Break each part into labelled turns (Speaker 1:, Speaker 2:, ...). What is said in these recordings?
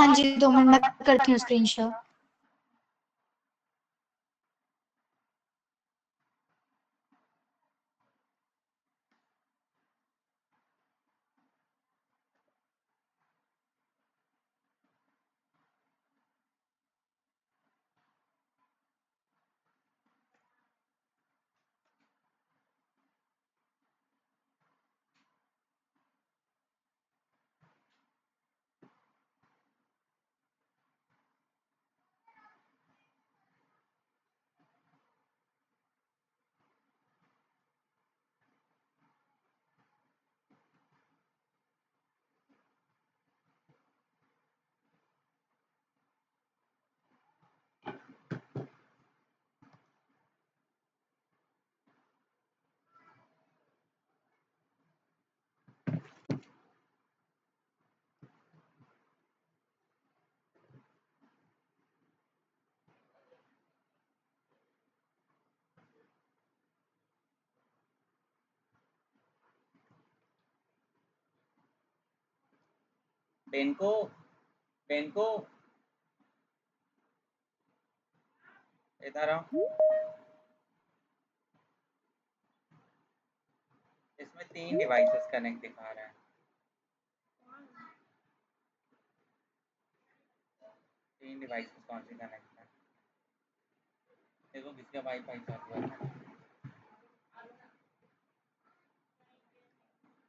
Speaker 1: हाँ जी, 2 मिनट में करती हूँ स्क्रीनशॉट।
Speaker 2: बेनको बेनको इधर आओ। इसमें 3 डिवाइसेस कनेक्ट दिखा रहा है। 3 डिवाइसेस कौन सी कनेक्ट है? देखो किसका वाईफाई चालू है।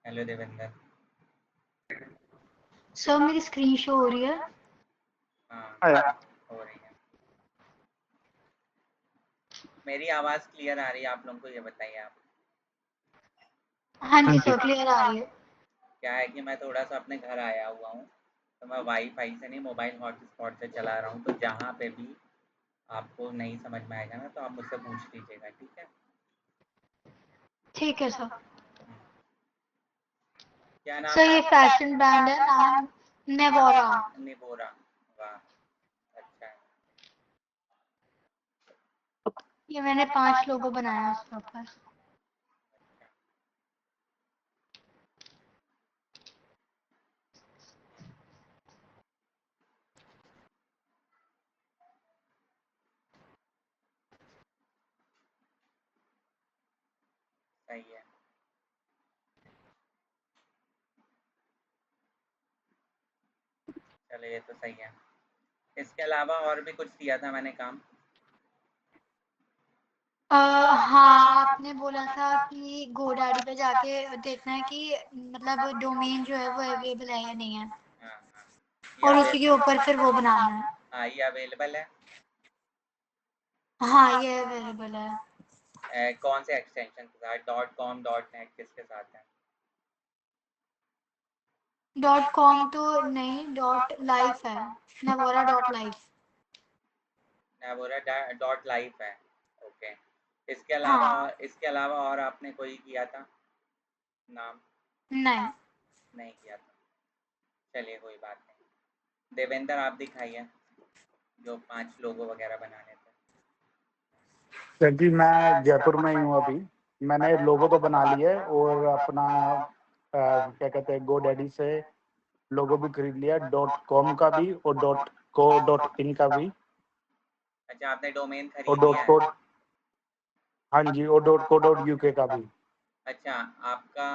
Speaker 2: हेलो देवेंद्र।
Speaker 1: सर मेरी स्क्रीन शो हो रही है?
Speaker 2: हाँ हो रही है। मेरी आवाज़ क्लियर आ रही है आप लोगों को? ये बताइए आप।
Speaker 1: हाँ जी सर, क्लियर आ रही है।
Speaker 2: क्या है कि मैं थोड़ा सा अपने घर आया हुआ हूँ, तो मैं वाईफाई से नहीं मोबाइल हॉटस्पॉट से चला रहा हूँ, तो जहाँ पे भी आपको नहीं समझ में आएगा ना तो आप मुझसे पूछ लीजिएगा, ठीक है?
Speaker 1: ठीक है सर।
Speaker 2: क्या नाम
Speaker 1: सर
Speaker 2: है
Speaker 1: ये
Speaker 2: आपका?
Speaker 1: फैशन ब्रांड है, नाम नेवोरा।
Speaker 2: निबोरा। वाह, अच्छा है।
Speaker 1: ये मैंने 5 लोगो बनाया है उसके ऊपर।
Speaker 2: सही है। चलो ये तो सही है। इसके अलावा और भी कुछ दिया था मैंने काम?
Speaker 1: हाँ, आपने बोला था कि गोडैडी पे जाके देखना है कि मतलब डोमेन जो है वो अवेलेबल है या नहीं है,
Speaker 2: हाँ हाँ,
Speaker 1: और उसी के ऊपर फिर वो बनाना है।
Speaker 2: हाँ ये अवेलेबल है।
Speaker 1: हाँ ये अवेलेबल है।
Speaker 2: कौन से एक्सटेंशन के साथ? .com .net किसके साथ है?
Speaker 1: .com तो नहीं, .life है, नेवोरा.life।
Speaker 2: नेवोरा .life है। ओके।
Speaker 1: हाँ।
Speaker 2: इसके अलावा और आपने कोई किया था नाम?
Speaker 1: नहीं।
Speaker 2: नहीं किया था। चलिए कोई बात नहीं। देवेंद्र आप दिखाइए जो 5 लोगो वगैरह बनाने थे।
Speaker 3: क्योंकि मैं जयपुर में ही हूँ अभी, मैंने लोगो तो बना लिया है और अपना क्या कहते हैं GoDaddy से लोगो भी खरीद लिया, .com का भी और .co.in का भी,
Speaker 2: अच्छा आपने डोमेन
Speaker 3: और
Speaker 2: खरीद लिया है?
Speaker 3: .co, हाँ जी, और .co.uk का भी।
Speaker 2: अच्छा आपका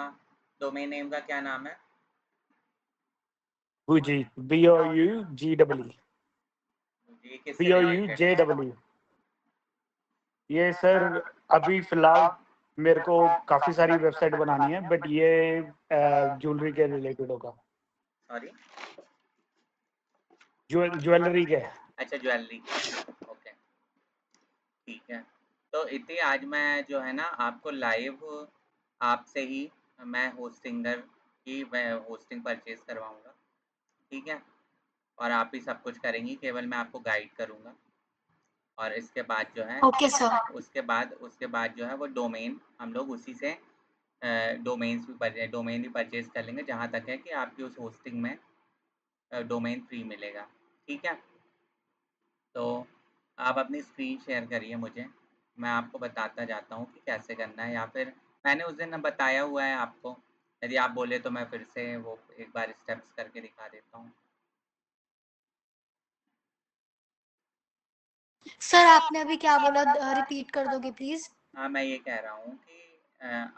Speaker 2: डोमेन नेम का क्या नाम है?
Speaker 3: जी, BOUGWE,
Speaker 2: ये किससे रिलेटेड है?
Speaker 3: BOUJW। ये सर अभी फिलहाल मेरे को काफ़ी सारी वेबसाइट बनानी है, बट ये ज्वेलरी के रिलेटेड होगा,
Speaker 2: सॉरी,
Speaker 3: ज्वेलरी के।
Speaker 2: अच्छा ज्वेलरी। ओके ठीक है। तो इतनी आज मैं जो है ना आपको लाइव आपसे ही मैं होस्टिंगर की मैं होस्टिंग परचेज़ करवाऊँगा, ठीक है? और आप ही सब कुछ करेंगी, केवल मैं आपको गाइड करूँगा। और इसके बाद जो है
Speaker 1: ओके सर।
Speaker 2: उसके बाद जो है वो डोमेन हम लोग उसी से डोमेन भी परचेज़ कर लेंगे, जहाँ तक है कि आपकी उस होस्टिंग में डोमेन फ्री मिलेगा, ठीक है? तो आप अपनी स्क्रीन शेयर करिए मुझे, मैं आपको बताता जाता हूँ कि कैसे करना है, या फिर मैंने उस दिन बताया हुआ है आपको, यदि आप बोले तो मैं फिर से वो एक बार स्टेप्स करके दिखा देता हूँ।
Speaker 1: सर आपने अभी क्या बोला, रिपीट कर दोगे प्लीज?
Speaker 2: हाँ, मैं ये कह रहा हूँ कि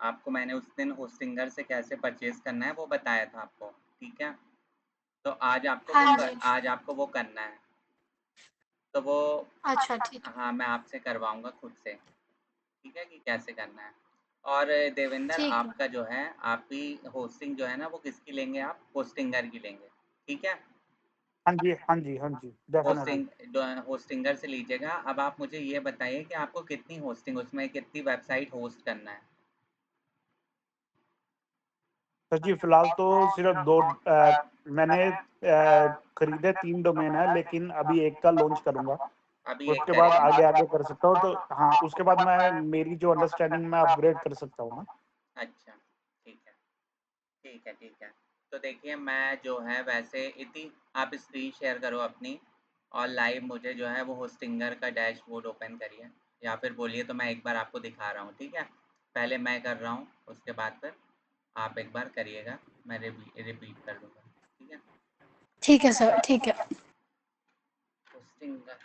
Speaker 2: आपको मैंने उस दिन होस्टिंगर से कैसे परचेज करना है वो बताया था आपको, ठीक है? तो
Speaker 1: हाँ जी।
Speaker 2: आज आपको वो करना है। तो वो
Speaker 1: अच्छा ठीक है।
Speaker 2: हाँ, मैं आपसे करवाऊँगा खुद से, ठीक है कि कैसे करना है। और देवेंद्र,
Speaker 1: ठीक है।
Speaker 2: आपका जो है, आप भी होस्टिंग जो है ना वो किसकी लेंगे आप? होस्टिंगर की लेंगे, ठीक है?
Speaker 3: हाँ जी, हाँ जी, हाँ जी, डेफिनेटली।
Speaker 2: होस्टिंगर से लीजिएगा। अब आप मुझे ये बताइए कि आपको कितनी होस्टिंग, उसमें कितनी वेबसाइट होस्ट करना है?
Speaker 3: सर जी फिलहाल तो सिर्फ दो मैंने खरीदे 3 डोमेन है, लेकिन अभी एक का लॉन्च करूंगा।
Speaker 2: अभी एक
Speaker 3: उसके बाद
Speaker 2: करेंगे।
Speaker 3: आगे आगे कर सकता हूँ, तो हाँ उसके बाद मैं मेरी जो अंडरस्टैंडिंग में अपग्रेड कर सकता हूँ ना।
Speaker 2: अच्छा, ठीक है, ठीक है, ठीक है। तो देखिए, मैं जो है वैसे इतनी, आप स्क्रीन शेयर करो अपनी, और लाइव मुझे जो है वो होस्टिंगर का डैशबोर्ड ओपन करिए, या फिर बोलिए तो मैं एक बार आपको दिखा रहा हूँ, ठीक है? पहले मैं कर रहा हूँ, उसके बाद फिर आप एक बार करिएगा, मैं रिपीट कर दूँगा, ठीक है?
Speaker 1: ठीक है सर, ठीक है।
Speaker 2: होस्टिंगर,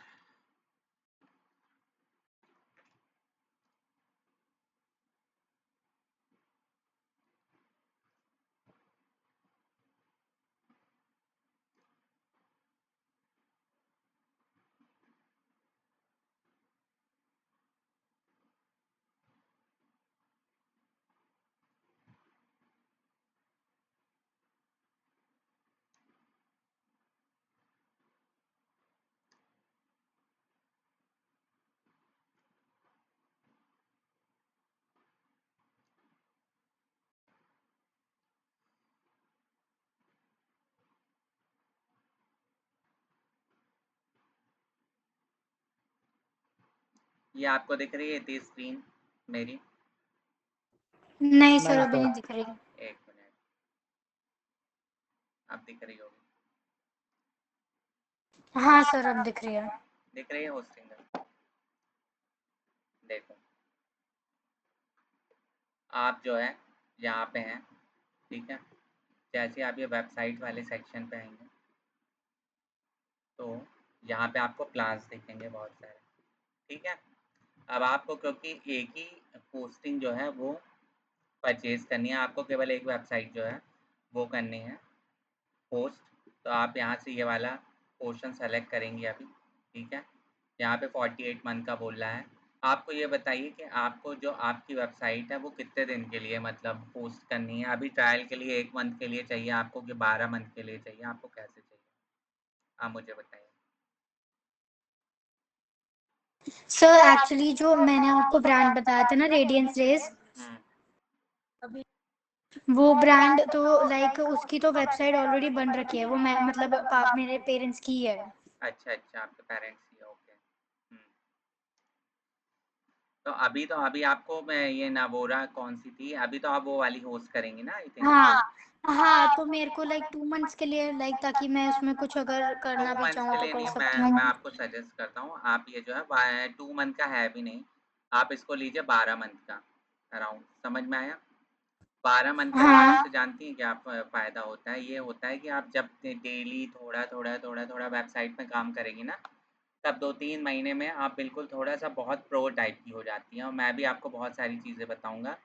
Speaker 2: ये आपको दिख रही है इतनी स्क्रीन मेरी?
Speaker 1: नहीं सर,
Speaker 3: नहीं
Speaker 1: अभी
Speaker 3: सर।
Speaker 1: नहीं दिख रही।
Speaker 2: 1 मिनट, अब दिख रही होगी।
Speaker 1: हाँ सर, अब दिख रही है।
Speaker 2: दिख रही है होस्टिंगर? देखो, आप जो है यहाँ पे हैं, ठीक है? जैसे आप ये वेबसाइट वाले सेक्शन पे आएँगे, तो यहाँ पे आपको प्लान्स दिखेंगे बहुत सारे, ठीक है? अब आपको क्योंकि एक ही पोस्टिंग जो है वो परचेज़ करनी है, आपको केवल एक वेबसाइट जो है वो करनी है पोस्ट। तो आप यहाँ से ये वाला पोर्शन सेलेक्ट करेंगे अभी, ठीक है? यहाँ पे 48 मंथ का बोल रहा है। आपको ये बताइए कि आपको जो आपकी वेबसाइट है वो कितने दिन के लिए मतलब पोस्ट करनी है? अभी ट्रायल के लिए 1 मंथ के लिए चाहिए आपको कि 12 मंथ के लिए चाहिए? आपको कैसे चाहिए? आप मुझे बताइए।
Speaker 1: सर एक्चुअली जो मैंने आपको ब्रांड बताया था ना, रेडियंस रेस,
Speaker 2: हुँ।
Speaker 1: वो ब्रांड तो लाइक उसकी तो वेबसाइट ऑलरेडी बन रखी है। वो मैं मतलब मेरे पेरेंट्स की ही है।
Speaker 2: अच्छा, अच्छा, आपके पेरेंट्स ही है, ओके। हुँ। तो अभी आपको मैं ये नवोरा कौन-सी थी? अभी तो आप वो वाली होस्ट करेंगी ना आई थिंक?
Speaker 1: हाँ हाँ, तो मेरे को लाइक 2 मंथ्स के लिए, लाइक ताकि मैं उसमें कुछ अगर
Speaker 2: 2
Speaker 1: करना भी
Speaker 2: मंथ्स
Speaker 1: चाहूँ
Speaker 2: के
Speaker 1: तो
Speaker 2: लिए
Speaker 1: कर
Speaker 2: नहीं,
Speaker 1: सकती हूँ।
Speaker 2: मैं आपको सजेस्ट करता हूँ, आप ये जो है 2 मंथ का है भी नहीं, आप इसको लीजिए 12 मंथ का अराउंड, समझ में आया? 12 मंथ का लेने
Speaker 1: हाँ
Speaker 2: से जानती हैं क्या फ़ायदा होता है? ये होता है कि आप जब डेली थोड़ा-थोड़ा वेबसाइट में काम करेंगी ना, तब 2-3 महीने में आप बिल्कुल थोड़ा-सा बहुत प्रो टाइप की हो जाती हैं, और मैं भी आपको बहुत सारी चीज़ें बताऊँगा,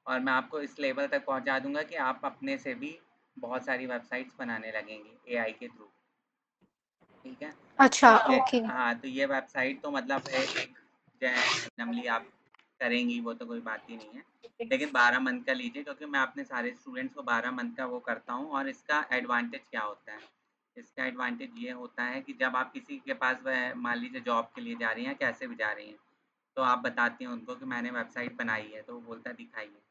Speaker 2: और मैं आपको इस लेवल तक पहुँचा दूँगा कि आप अपने से भी बहुत सारी वेबसाइट्स बनाने लगेंगी एआई के थ्रू, ठीक है?
Speaker 1: अच्छा,
Speaker 2: ये
Speaker 1: ओके।
Speaker 2: हाँ, तो ये वेबसाइट तो मतलब एक रैंडमली आप करेंगी वो तो कोई बात ही नहीं है। लेकिन 12 मंथ का लीजिए, क्योंकि मैं अपने सारे स्टूडेंट्स को 12 मंथ का वो करता हूँ, और इसका एडवांटेज क्या होता है? इसका एडवांटेज ये होता है कि जब आप किसी के पास वह मान लीजिए जॉब के लिए जा रही हैं, कैसे भी जा रही हैं, तो आप बताती हैं उनको कि मैंने वेबसाइट बनाई है, तो वो बोलता है दिखाइए।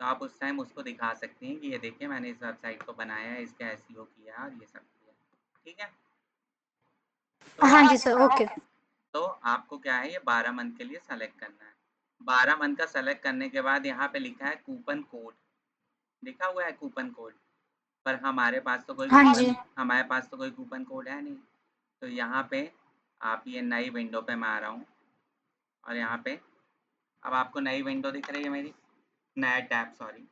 Speaker 2: तो आप उस टाइम उसको दिखा सकती हैं कि ये देखिए मैंने इस वेबसाइट को बनाया है, इसका एसईओ किया है और ये सब किया है। ठीक है? तो
Speaker 1: हाँ जी सर, ओके।
Speaker 2: तो आपको क्या है, ये 12 मंथ के लिए सेलेक्ट करना है। 12 मंथ का सेलेक्ट करने के बाद यहाँ पे लिखा है कूपन कोड, लिखा हुआ है कूपन कोड, पर
Speaker 1: हाँ जी।
Speaker 2: हमारे पास तो कोई कूपन कोड है नहीं। तो यहाँ पे आप ये नई विंडो पे मैं आ रहा हूँ, और यहाँ पे अब आपको नई विंडो दिख रही है मेरी, नया टैब सॉरी।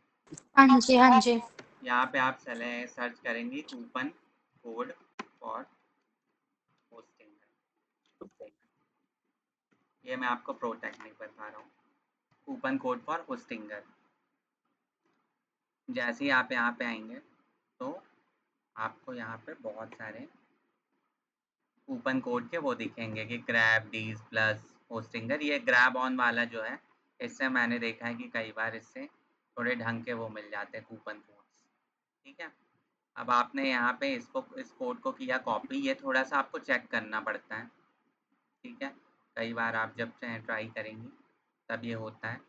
Speaker 1: हाँ जी, हाँ जी।
Speaker 2: यहाँ पे आप सर्च करेंगी कूपन कोड फॉर होस्टिंग। मैं आपको प्रो टेक्निक बता रहा हूँ, कूपन कोड फॉर होस्टिंगर। जैसे ही आप यहाँ पे आएंगे तो आपको यहाँ पे बहुत सारे कूपन कोड के वो दिखेंगे कि ग्रैब डीज प्लस होस्टिंगर। ये ग्रैब ऑन वाला जो है, इससे मैंने देखा है कि कई बार इससे थोड़े ढंग के वो मिल जाते हैं कूपन कोड्स। ठीक है, अब आपने यहाँ पे इस कोड को किया कॉपी। ये थोड़ा सा आपको चेक करना पड़ता है, ठीक है, कई बार आप जब चाहे ट्राई करेंगी तब ये होता है।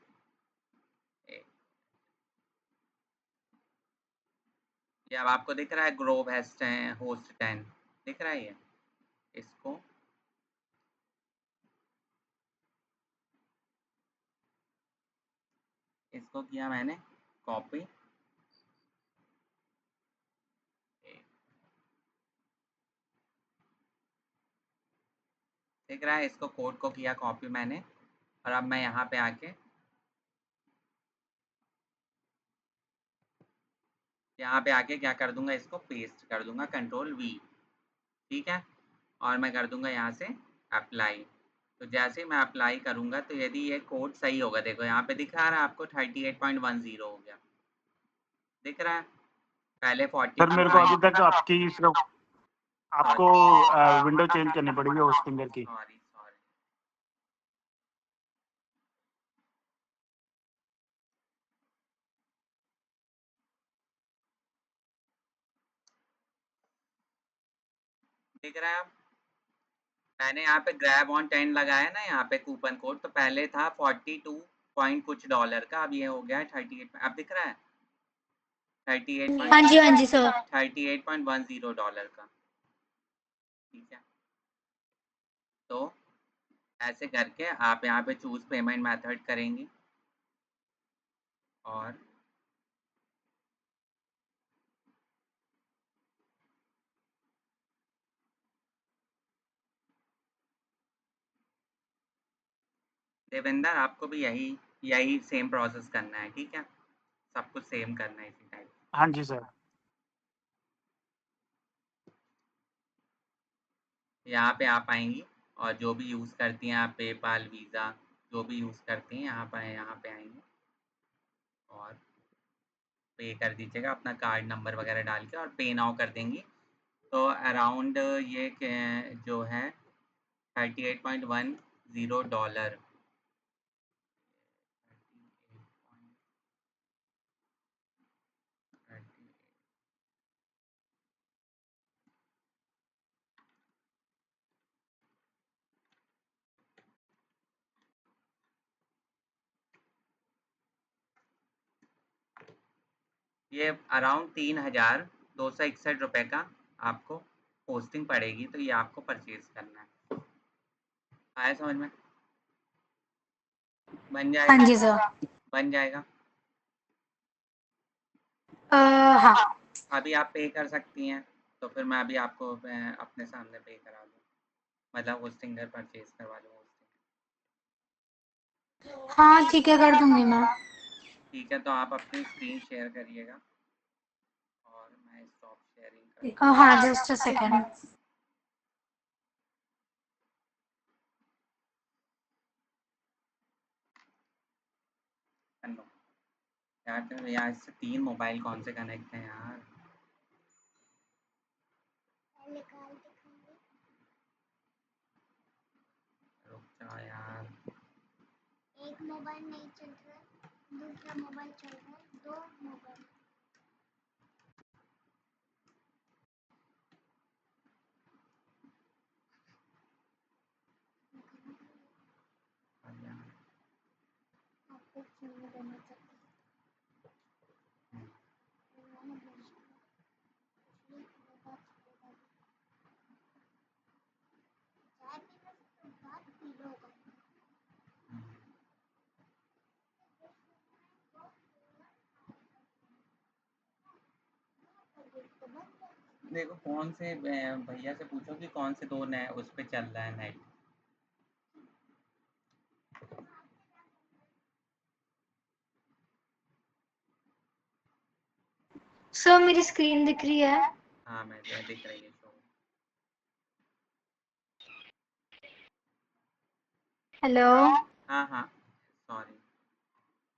Speaker 2: ये अब आपको दिख रहा है ग्रोव हेस्ट होस्ट 10 दिख रहा है ये। इसको किया मैंने कॉपी, दिख रहा है, इसको कोड को किया कॉपी मैंने। और अब मैं यहाँ पे आके क्या कर दूंगा, इसको पेस्ट कर दूंगा, कंट्रोल वी। ठीक है, और मैं कर दूंगा यहाँ से अप्लाई। तो जैसे ही मैं अप्लाई करूंगा तो यदि ये कोड सही होगा, देखो यहाँ पे दिखा रहा है आपको 38.10 हो गया, दिख रहा है। पहले 42
Speaker 3: सर मेरे को अभी तक आपकी सिर्फ आपको विंडो चेंज करनी पड़ेगी होस्टिंगर की।
Speaker 2: सॉरी, दिख रहा है। मैंने यहाँ पे ग्रैब ऑन 10 लगाया ना यहाँ पे कूपन कोड, तो पहले था 42 पॉइंट कुछ डॉलर का, अब ये हो गया है 38। अब दिख रहा है 38।
Speaker 1: हाँ जी सर,
Speaker 2: 38.10 डॉलर का। ठीक है, तो ऐसे करके आप यहाँ पे चूज पेमेंट मेथड करेंगे और देवेंद्र आपको भी यही सेम प्रोसेस करना है। ठीक है, सब कुछ सेम करना है इसी टाइप।
Speaker 3: हाँ जी सर।
Speaker 2: यहाँ पे आप आएंगी और जो भी यूज़ करती हैं आप, पेपाल, वीज़ा, जो भी यूज़ करती हैं यहाँ पे आएंगे और पे कर दीजिएगा अपना कार्ड नंबर वगैरह डाल के, और पे नाउ कर देंगी। तो अराउंड ये जो है 38.10 डॉलर, ये अराउंड 3,261 रुपये का आपको होस्टिंग पड़ेगी। तो ये आपको परचेज करना है। आया समझ में? बन जाएगा?
Speaker 1: हाँ जी सर।
Speaker 2: बन जाएगा।
Speaker 1: हाँ।
Speaker 2: अभी आप पे कर सकती हैं, तो फिर मैं अभी आपको अपने सामने पे करा दूँ, मतलब होस्टिंगर परचेज करवा दूँ होस्टिंग।
Speaker 1: हाँ ठीक है, कर दूंगी मैं।
Speaker 2: ठीक है, तो आप अपनी स्क्रीन शेयर करिएगा और मैं स्टॉप शेयरिंग
Speaker 1: हाँ, जस्ट अ सेकेंड।
Speaker 2: कर लो यार। तो यार इससे 3 मोबाइल कौन से कनेक्ट हैं यार? रुक जाओ यार।
Speaker 4: एक मोबाइल नहीं चल रहा है, दूसरा मोबाइल चल रहा है, 2 मोबाइल। आपको फोन देना चाहिए।
Speaker 2: देखो कौन से भैया से पूछो कि कौन से 2 नए उस पे चल रहा है नेट।
Speaker 1: सर मेरी स्क्रीन दिख रही है?
Speaker 2: हाँ मैं दिख रही है शो।
Speaker 1: हेलो।
Speaker 2: हाँ हाँ सॉरी,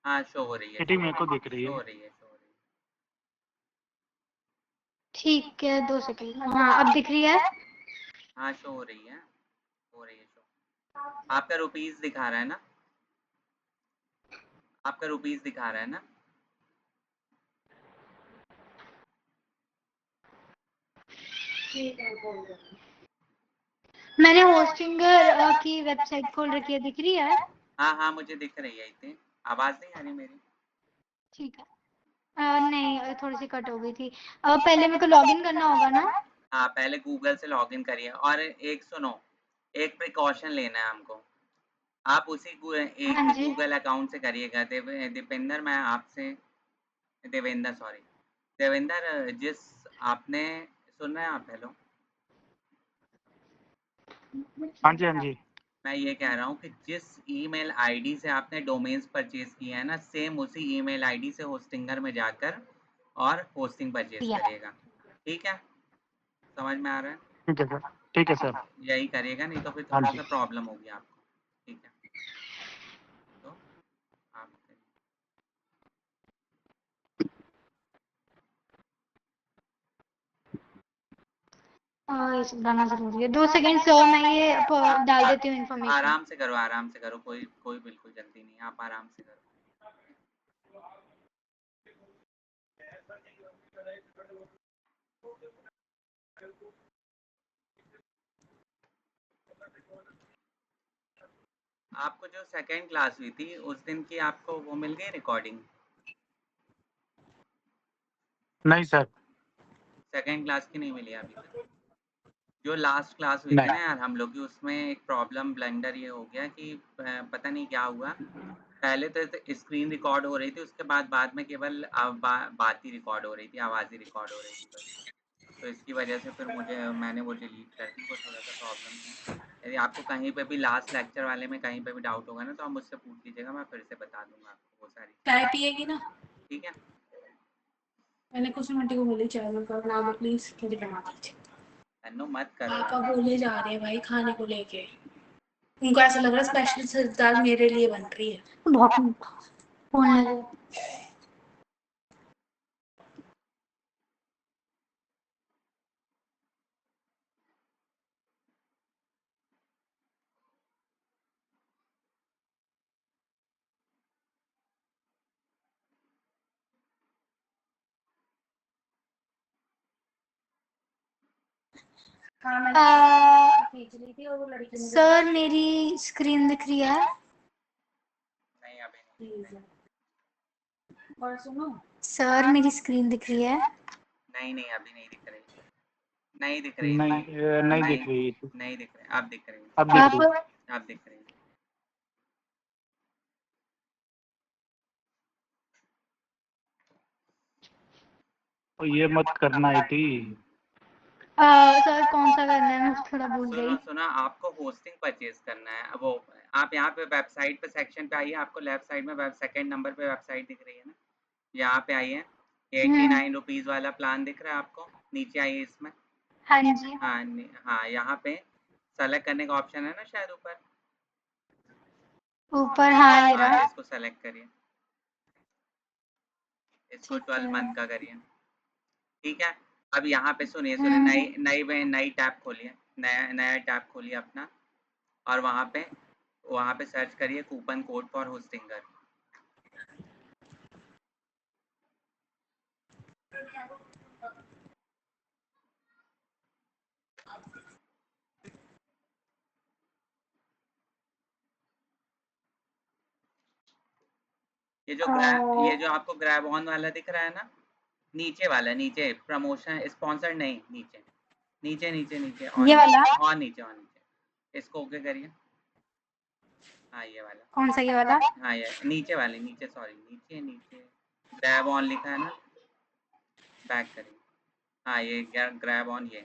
Speaker 2: हाँ शो हो रही है,
Speaker 3: सिटी मेरे को दिख रही
Speaker 2: शो हो
Speaker 3: है।
Speaker 2: रही है, शो हो रही है।
Speaker 1: ठीक है 2 सेकंड। हाँ अब दिख रही है।
Speaker 2: हाँ शो हो रही है, हो रही है शो। आपका रुपीस दिखा रहा है ना, आपका रुपीस दिखा रहा है ना?
Speaker 1: मैंने होस्टिंगर की वेबसाइट खोल रखी है, दिख रही है?
Speaker 2: हाँ हाँ मुझे दिख रही है, इतनी आवाज़ नहीं आ रही मेरी?
Speaker 1: ठीक है। नहीं थोड़ी सी कट हो गई थी। पहले मेरे को लॉगिन करना होगा ना?
Speaker 2: हाँ पहले गूगल से लॉगिन करिए, और एक सुनो, एक प्रिकॉशन लेना है हमको। आप उसी एक
Speaker 1: हाँ
Speaker 2: ही
Speaker 1: जी।
Speaker 2: गूगल अकाउंट से करिएगा। दीपेंद्र, मैं आपसे, देवेंद्र सॉरी, देवेंद्र, जिस आपने, सुन रहे हैं आप? हेलो,
Speaker 3: हाँ जी हाँ जी।
Speaker 2: मैं ये कह रहा हूँ कि जिस ईमेल आईडी से आपने डोमेन्स परचेज किए हैं ना, सेम उसी ईमेल आईडी से होस्टिंगर में जाकर और होस्टिंग परचेज
Speaker 1: या।
Speaker 2: करिएगा। ठीक है, समझ में आ रहा है?
Speaker 3: ठीक है सर, ठीक है सर।
Speaker 2: यही करिएगा, नहीं तो फिर
Speaker 3: हाँ
Speaker 2: थोड़ा
Speaker 3: जी।
Speaker 2: सा प्रॉब्लम होगी आपको। ठीक है, तो आप
Speaker 1: ये सब डालना जरूरी है। 2 सेकंड सर, मैं ये डाल देती हूँ इन्फॉर्मेशन।
Speaker 2: आराम से करो, आराम से करो, कोई कोई बिल्कुल जल्दी नहीं है, आप आराम से करो। आपको जो सेकंड क्लास हुई थी उस दिन की आपको वो मिल गई रिकॉर्डिंग?
Speaker 3: नहीं सर।
Speaker 2: सेकंड क्लास की नहीं मिली अभी तक? जो लास्ट क्लास हुई थी
Speaker 3: नहीं।
Speaker 2: ना यार हम लोग की, उसमें एक प्रॉब्लम ब्लेंडर ये हो गया कि पता नहीं क्या हुआ, पहले तो स्क्रीन रिकॉर्ड हो रही थी, उसके बाद में केवल बात ही रिकॉर्ड हो रही थी, आवाज़ ही रिकॉर्ड हो रही थी बस। तो इसकी वजह से फिर मैंने वो डिलीट कर दी, वो थोड़ा सा प्रॉब्लम थी। यदि आपको कहीं पे भी लास्ट लेक्चर वाले में कहीं पे भी डाउट होगा ना, तो आप मुझसे पूछ लीजिएगा, मैं फिर से बता दूंगा आपको वो सारी।
Speaker 5: चाय पिएगी ना?
Speaker 2: ठीक है,
Speaker 5: मैंने कुछ मिनट को बोली चाय में बना दो प्लीज, मुझे बना दीजिए।
Speaker 2: अन्नू मत करो
Speaker 5: पापा
Speaker 2: यार।
Speaker 5: बोले जा रहे हैं भाई खाने को लेके, उनको ऐसा लग रहा है स्पेशल सरदार मेरे लिए बन रही है।
Speaker 1: बहुत बोलने दो।
Speaker 5: हाँ मैं भेज रही थी और वो लड़की मुझे
Speaker 1: सर मेरी स्क्रीन दिख रही है?
Speaker 2: नहीं अभी नहीं।
Speaker 5: प्लीज। और सुनो,
Speaker 1: सर मेरी स्क्रीन दिख रही है?
Speaker 2: नहीं नहीं अभी नहीं दिख रही, नहीं दिख रही,
Speaker 3: नहीं नहीं
Speaker 2: नहीं
Speaker 3: दिख रही।
Speaker 2: नहीं दिख रही, अब दिख रही,
Speaker 3: अब दिख
Speaker 1: आप
Speaker 3: रही।
Speaker 2: अब दिख रही।
Speaker 3: तो ये मत करना ही थी।
Speaker 1: सर कौन सा करना है, मैं थोड़ा भूल
Speaker 2: सुनो
Speaker 1: गई।
Speaker 2: सुनो, आपको होस्टिंग परचेज करना है। वो आप यहाँ पे वेबसाइट पे सेक्शन पे आइए, आपको लेफ्ट साइड में सेकंड नंबर पे वेबसाइट दिख रही है ना, यहाँ पे आइए।
Speaker 1: हम्म।
Speaker 2: 89 रुपीज़ वाला प्लान दिख रहा है आपको, नीचे आइए इसमें।
Speaker 1: हाँ जी।
Speaker 2: हाँ हाँ, यहाँ पे सेलेक्ट करने का ऑप्शन है ना शायद ऊपर,
Speaker 1: ऊपर हाँ ये
Speaker 2: हाँ
Speaker 1: रहा।
Speaker 2: इसको सेलेक्ट करिए, इसको
Speaker 1: ठीक
Speaker 2: 12
Speaker 1: है।
Speaker 2: मंथ का करिए। ठीक है, अब यहाँ पे सुनिए सुनिए,
Speaker 1: हम्म।
Speaker 2: नई टैब खोलिए, नया नया टैब खोलिए अपना, और वहाँ पे सर्च करिए कूपन कोड फॉर होस्टिंगर। ये जो आपको ग्रैब ऑन वाला दिख रहा है ना, नीचे वाला, नीचे प्रमोशन स्पॉन्सर नहीं, नीचे नीचे नीचे नीचे,
Speaker 1: ये वाला?
Speaker 2: और नीचे, और नीचे, इसको ओके करिए। हाँ ये वाला,
Speaker 1: कौन सा ये वाला?
Speaker 2: हाँ ये नीचे वाले, नीचे सॉरी, नीचे नीचे ग्रैब ऑन लिखा है ना, बैक करिए। हाँ ये ग्रैब ऑन, ये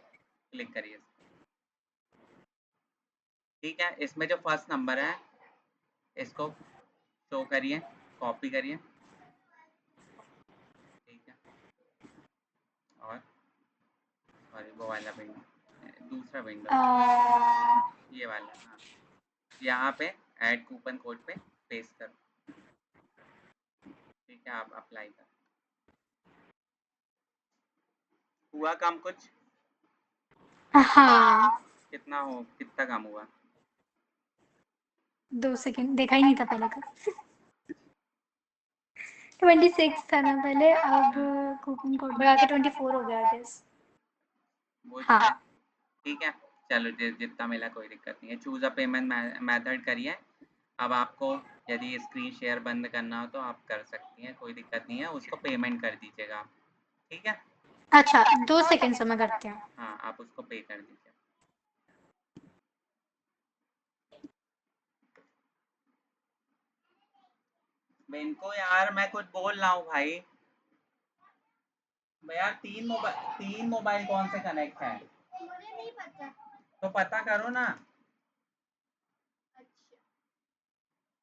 Speaker 2: क्लिक करिए। ठीक है, इसमें जो फर्स्ट नंबर है इसको शो करिए, कॉपी करिए। ठीक है, और सॉरी वो वाला विंडो, दूसरा विंडो, ये वाला, हाँ यहाँ पे ऐड कूपन कोड पे पेस्ट करो। ठीक है, आप अप्लाई कर। हुआ काम कुछ?
Speaker 1: हाँ,
Speaker 2: कितना काम हुआ?
Speaker 1: 2 सेकंड देखा ही नहीं था पहले का। 26 था ना पहले, अब कूपन कोड लगा के 24 हो गया आई गेस।
Speaker 2: वो
Speaker 1: हाँ।
Speaker 2: ठीक है, चलो जितना मिला कोई दिक्कत नहीं है। चूज अ पेमेंट मेथड करिए। अब आपको यदि स्क्रीन शेयर बंद करना हो तो आप कर सकती हैं, कोई दिक्कत नहीं है। उसको पेमेंट कर दीजिएगा आप, ठीक है?
Speaker 1: अच्छा 2 सेकंड से मैं करती हूँ।
Speaker 2: हाँ, आप उसको पे कर दीजिए। इनको यार मैं कुछ बोल रहा हूँ भाई। यार तीन मोबाइल कौन से कनेक्ट है?
Speaker 4: मुझे नहीं पता।
Speaker 2: तो पता करो ना।
Speaker 4: अच्छा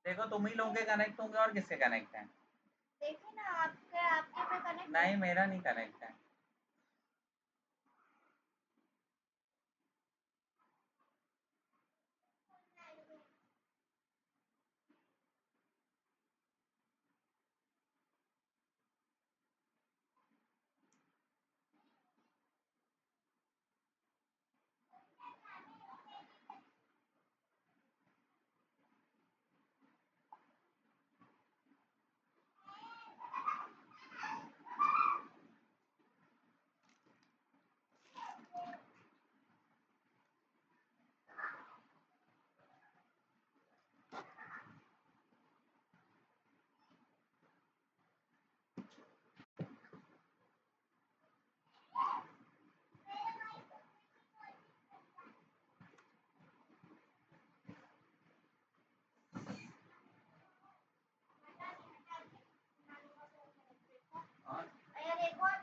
Speaker 2: देखो तुम ही लोगों के कनेक्ट होंगे, और किसके कनेक्ट है?
Speaker 4: देखिए ना, आपके आपके पे कनेक्ट
Speaker 2: नहीं, मेरा नहीं कनेक्ट है।
Speaker 4: यार एक और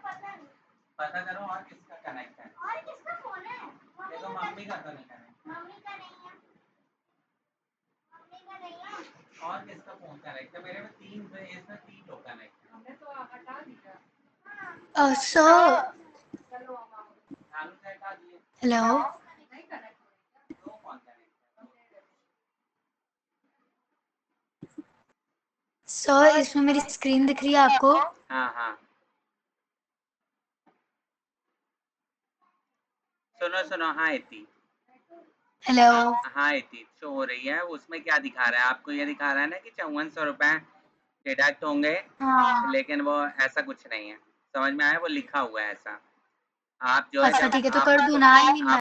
Speaker 2: पता करो और किसका कनेक्ट है।
Speaker 4: और किसका फोन है?
Speaker 2: देखो मम्मी का तो नहीं कनेक्ट।
Speaker 4: मम्मी का नहीं है। मम्मी का नहीं है।
Speaker 2: और किसका फोन कनेक्ट है? मेरे में इसमें 3 लोग कनेक्ट है। हमने तो हटा दिया।
Speaker 1: सर
Speaker 2: चालू से हटा दिए।
Speaker 1: हेलो,
Speaker 2: नहीं कनेक्ट, दो कौन कनेक्ट है?
Speaker 1: सर इसमें मेरी स्क्रीन दिख रही है आपको?
Speaker 2: हाँ हाँ, सुनो। हाँ इतनी,
Speaker 1: हेलो।
Speaker 2: हाँ इतनी शो हो रही है। उसमें क्या दिखा रहा है आपको? ये दिखा रहा है ना कि 5400 रुपए डिडक्ट होंगे,
Speaker 1: हाँ।
Speaker 2: लेकिन वो ऐसा कुछ नहीं है। समझ में आया? वो लिखा हुआ है ऐसा। आप जो है
Speaker 1: अच्छा
Speaker 2: जब
Speaker 1: ठीक है, तो
Speaker 2: आप
Speaker 1: कर दूँ ना? I mean